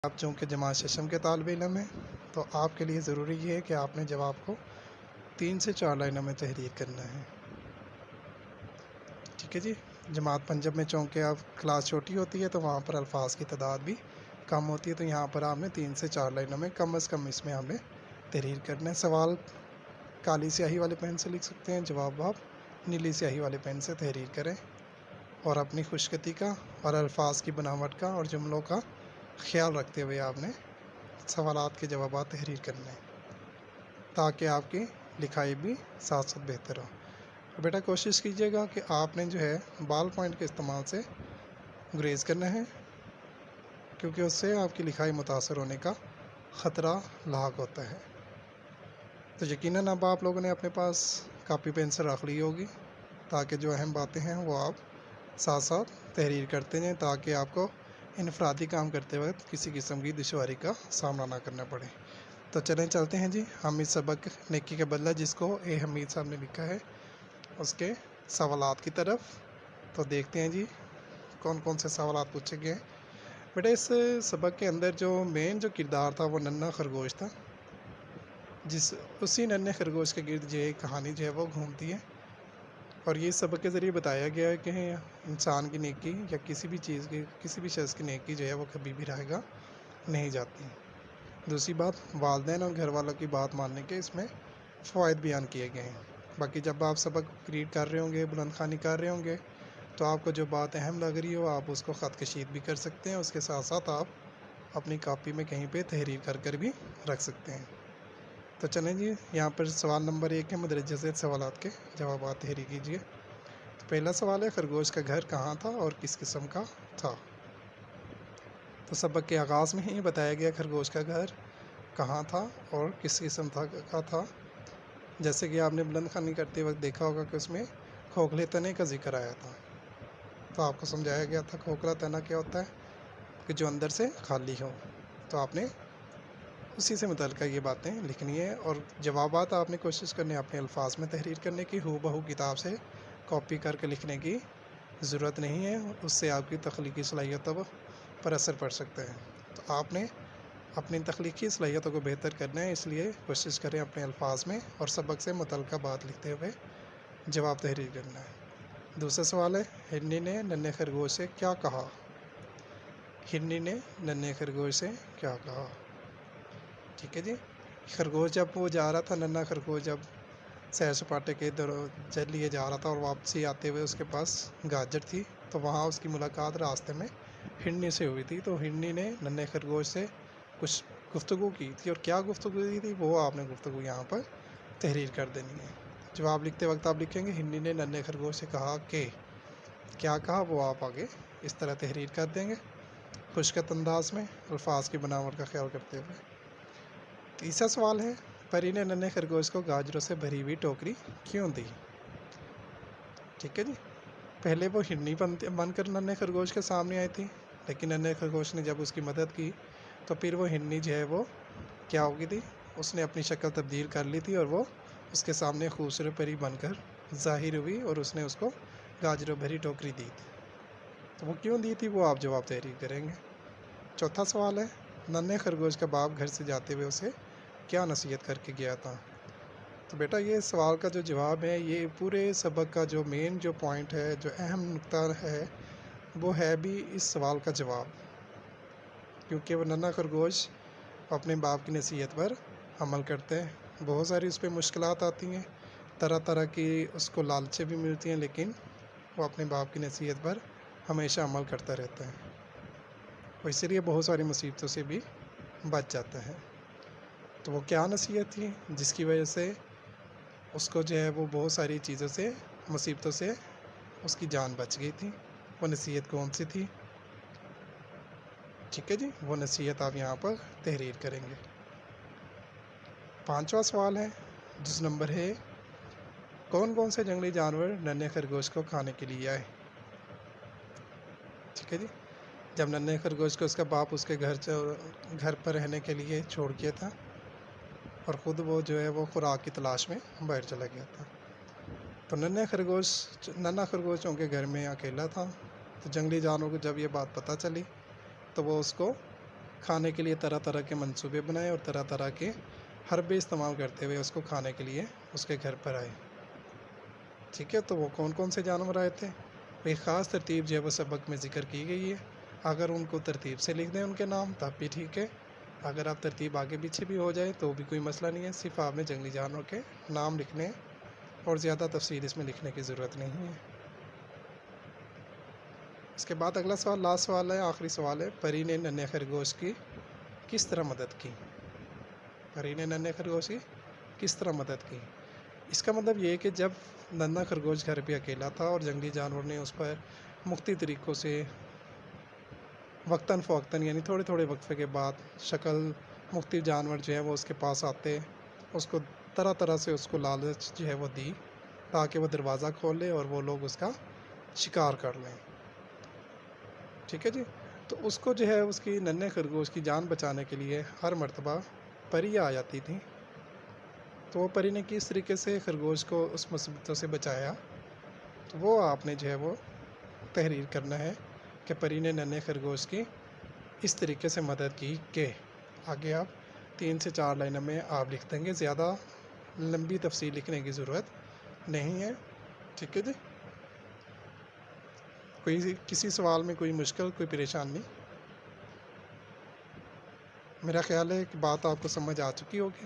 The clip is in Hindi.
आप चूँकि जमात शशम के तालिब इल्म हैं, तो आपके लिए ज़रूरी ये है कि आपने जवाब को 3 से 4 लाइनों में तहरीर करना है। ठीक है जी। जमात पंजब में चूँकि आप क्लास छोटी होती है तो वहाँ पर अल्फाज की तादाद भी कम होती है, तो यहाँ पर आपने 3 से 4 लाइनों में कम अज़ कम इसमें आपने तहरीर करना है। सवाल काली स्याही वाले पेन से लिख सकते हैं, जवाब आप नीली स्याही वाले पेन से तहरीर करें और अपनी खुशगती का और अल्फाज की बनावट का और जुमलों का ख्याल रखते हुए आपने सवालात के जवाब तहरीर करने हैं, ताकि आपकी लिखाई भी साथ साथ बेहतर हो। तो बेटा कोशिश कीजिएगा कि आपने जो है बाल पॉइंट के इस्तेमाल से गुरेज करना है, क्योंकि उससे आपकी लिखाई मुतासर होने का ख़तरा लाक होता है। तो यकीनन अब आप लोगों ने अपने पास कापी पेंसिल रख ली होगी, ताकि जो अहम बातें हैं वो आप साथ साथ तहरीर करते जाएँ, ताकि आपको इनफरादी काम करते वक्त किसी किस्म की दुश्वारी का सामना ना करना पड़े। तो चलें चलते हैं जी हम इस सबक नेकी के बदला जिसको ए हमीद साहब ने लिखा है उसके सवालात की तरफ। तो देखते हैं जी कौन कौन से सवालात पूछे गए हैं। बेटा इस सबक के अंदर जो मेन जो किरदार था वो नन्हा खरगोश था, उसी नन्हे खरगोश के गिर्द जो है कहानी जो है वो घूमती है, और ये सबक के ज़रिए बताया गया है कि इंसान की नेकी या किसी भी चीज़ की, किसी भी शख्स की नेकी जो है वो कभी भी रहेगा नहीं जाती। दूसरी बात, वालिदैन और घर वालों की बात मानने के इसमें फ़वाइद बयान किए गए हैं। बाकी जब आप सबक रीड कर रहे होंगे, बुलंद ख़वानी कर रहे होंगे, तो आपको जो बात अहम लग रही हो आप उसको ख़त कशीद भी कर सकते हैं। उसके साथ साथ आप अपनी कापी में कहीं पे तहरीर कर भी रख सकते हैं। तो चलें जी, यहाँ पर सवाल नंबर 1 है, मदरजे से सवालात के जवाब तहरीर कीजिए। तो पहला सवाल है, खरगोश का घर कहाँ था और किस किस्म का था। तो सबक के आगाज़ में ही बताया गया खरगोश का घर कहाँ था और किस किस्म का था। जैसे कि आपने बुलंद ख़वानी करते वक्त देखा होगा कि उसमें खोखले तने का जिक्र आया था, तो आपको समझाया गया था खोखला तना क्या होता है, कि जो अंदर से खाली हो। तो आपने उसी से मुतल्लिक़ ये बातें लिखनी है, और जवाबात आपने कोशिश करनी है अपने अल्फाज में तहरीर करने की। हू बहू किताब से कॉपी करके लिखने की ज़रूरत नहीं है, उससे आपकी तख्लीकी सलाहियतों पर असर पड़ सकता है। तो आपने अपनी तख्लीकी सलाहियतों को बेहतर करना है, इसलिए कोशिश करें अपने अल्फाज में और सबक से मुतल्लिक़ बात लिखते हुए जवाब तहरीर करना है। दूसरा सवाल है, हिरनी ने नन्हे खरगोश से क्या कहा। हिरनी ने नन्हे खरगोश से क्या कहा। ठीक है जी। खरगोश जब वो जा रहा था, नन्हा खरगोश जब सैर सपाटे के लिए जा रहा था और वापसी आते हुए उसके पास गाजर थी, तो वहाँ उसकी मुलाकात रास्ते में हिरनी से हुई थी। तो हिरनी ने नन्हे खरगोश से कुछ गुफ्तगू की थी, और क्या गुफ्तगू की थी वो आपने गुफ्तगू यहाँ पर तहरीर कर देनी है। जवाब लिखते वक्त आप लिखेंगे, हिरनी ने नन्हे खरगोश से कहा कि, क्या कहा वो आप आगे इस तरह तहरीर कर देंगे, खुशकत अंदाज में अल्फाज की बनावट का ख्याल करते हुए। तीसरा सवाल है, परी ने नन्हे खरगोश को गाजरों से भरी हुई टोकरी क्यों दी। ठीक है जी। पहले वो हिरनी बनकर नन्हे खरगोश के सामने आई थी, लेकिन नन्हे खरगोश ने जब उसकी मदद की तो फिर वो हिरनी जो है वो क्या हो गई थी, उसने अपनी शक्ल तब्दील कर ली थी और वो उसके सामने खूबसूरत परी बनकर ज़ाहिर हुई और उसने उसको गाजरों भरी टोकरी दी थी। तो वो क्यों दी थी वो आप जवाब तहरीर करेंगे। चौथा सवाल है, नन्हे खरगोश का बाप घर से जाते हुए उसे क्या नसीहत करके गया था। तो बेटा ये सवाल का जो जवाब है, ये पूरे सबक का जो मेन जो पॉइंट है, जो अहम नुक्ता है, वो है भी इस सवाल का जवाब, क्योंकि वो नन्हा खरगोश अपने बाप की नसीहत पर अमल करते हैं। बहुत सारी उस पर मुश्किलात आती हैं, तरह तरह की उसको लालचें भी मिलती हैं, लेकिन वो अपने बाप की नसीहत पर हमेशा अमल करता रहता है, और इसलिए बहुत सारी मुसीबतों से भी बच जाता है। तो वो क्या नसीहत थी जिसकी वजह से उसको जो है वो बहुत सारी चीज़ों से, मुसीबतों से उसकी जान बच गई थी, वो नसीहत कौन सी थी। ठीक है जी, वो नसीहत आप यहाँ पर तहरीर करेंगे। पांचवा सवाल है, जिस नंबर है, कौन कौन से जंगली जानवर नन्हे खरगोश को खाने के लिए आए। ठीक है जी। जब नन्हे खरगोश को उसका बाप उसके घर पर रहने के लिए छोड़ गया था और ख़ुद वो जो है वो खुराक की तलाश में बाहर चला गया था, तो नन्हा खरगोश उनके घर में अकेला था। तो जंगली जानवर को जब ये बात पता चली तो वो उसको खाने के लिए तरह तरह के मंसूबे बनाए और तरह तरह के हरबे इस्तेमाल करते हुए उसको खाने के लिए उसके घर पर आए। ठीक है, तो वो कौन कौन से जानवर आए थे, एक ख़ास तरतीब जो है वो सबक में ज़िक्र की गई है। अगर उनको तरतीब से लिख दें उनके नाम तब भी ठीक है, अगर आप तरतीब आगे पीछे भी हो जाए तो भी कोई मसला नहीं है, सिर्फ आपने जंगली जानवरों के नाम लिखने हैं और ज़्यादा तफसील इसमें लिखने की ज़रूरत नहीं है। इसके बाद अगला सवाल, लास्ट सवाल है, आखिरी सवाल है, परी ने नन्हे खरगोश की किस तरह मदद की। परी ने नन्हे खरगोश की किस तरह मदद की। इसका मतलब ये है कि जब नन्हा खरगोश घर पे अकेला था और जंगली जानवर ने उस पर मुख्तलिफ तरीक़ों से वक्तन फ़वक्तन यानी थोड़े थोड़े वक्फे के बाद शक्ल मुख्तलिफ जानवर जो है वो उसके पास आते, उसको तरह तरह से उसको लालच जो है वो दी ताकि वो दरवाज़ा खोल ले और वो लोग उसका शिकार कर लें। ठीक है जी, तो उसको जो है उसकी नन्हे खरगोश की जान बचाने के लिए हर मर्तबा परी आ जाती थी। तो वो परी ने किस तरीके से खरगोश को उस मुसीबतों से बचाया, तो वो आपने जो है वो तहरीर करना है कि परी ने नन्हे खरगोश की इस तरीके से मदद की कि आगे आप 3 से 4 लाइनों में आप लिख देंगे, ज़्यादा लंबी तफसील लिखने की ज़रूरत नहीं है। ठीक है जी, कोई किसी सवाल में कोई मुश्किल, कोई परेशानी। मेरा ख्याल है कि बात आपको समझ आ चुकी होगी।